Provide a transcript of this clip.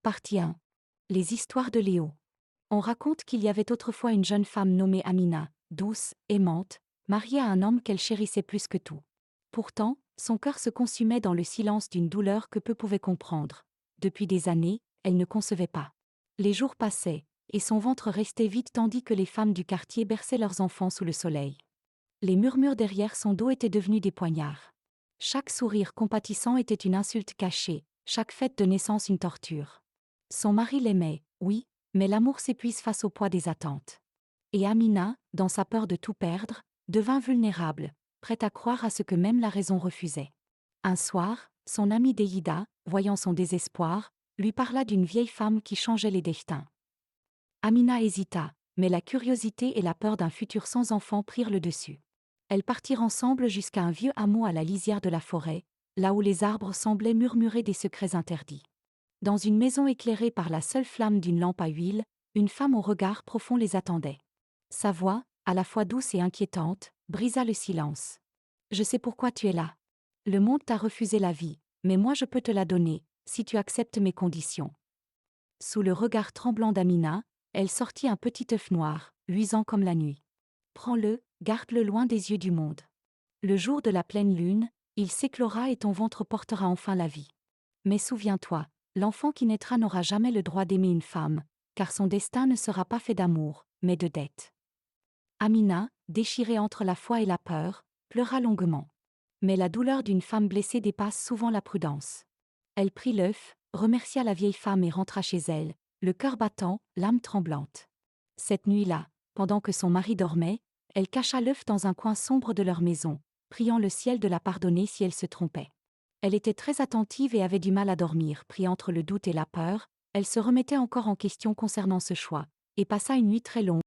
Partie 1. Les histoires de Léo. On raconte qu'il y avait autrefois une jeune femme nommée Amina, douce, aimante, mariée à un homme qu'elle chérissait plus que tout. Pourtant, son cœur se consumait dans le silence d'une douleur que peu pouvaient comprendre. Depuis des années, elle ne concevait pas. Les jours passaient, et son ventre restait vide tandis que les femmes du quartier berçaient leurs enfants sous le soleil. Les murmures derrière son dos étaient devenus des poignards. Chaque sourire compatissant était une insulte cachée, chaque fête de naissance une torture. Son mari l'aimait, oui, mais l'amour s'épuise face au poids des attentes. Et Amina, dans sa peur de tout perdre, devint vulnérable, prête à croire à ce que même la raison refusait. Un soir, son amie Déhida, voyant son désespoir, lui parla d'une vieille femme qui changeait les destins. Amina hésita, mais la curiosité et la peur d'un futur sans enfant prirent le dessus. Elles partirent ensemble jusqu'à un vieux hameau à la lisière de la forêt, là où les arbres semblaient murmurer des secrets interdits. Dans une maison éclairée par la seule flamme d'une lampe à huile, une femme au regard profond les attendait. Sa voix, à la fois douce et inquiétante, brisa le silence. « Je sais pourquoi tu es là. Le monde t'a refusé la vie, mais moi je peux te la donner, si tu acceptes mes conditions. » Sous le regard tremblant d'Amina, elle sortit un petit œuf noir, luisant comme la nuit. « Prends-le, garde-le loin des yeux du monde. Le jour de la pleine lune, il s'éclora et ton ventre portera enfin la vie. Mais souviens-toi, l'enfant qui naîtra n'aura jamais le droit d'aimer une femme, car son destin ne sera pas fait d'amour, mais de dette. » Amina, déchirée entre la foi et la peur, pleura longuement. Mais la douleur d'une femme blessée dépasse souvent la prudence. Elle prit l'œuf, remercia la vieille femme et rentra chez elle, le cœur battant, l'âme tremblante. Cette nuit-là, pendant que son mari dormait, elle cacha l'œuf dans un coin sombre de leur maison, priant le ciel de la pardonner si elle se trompait. Elle était très attentive et avait du mal à dormir, pris entre le doute et la peur, elle se remettait encore en question concernant ce choix, et passa une nuit très longue,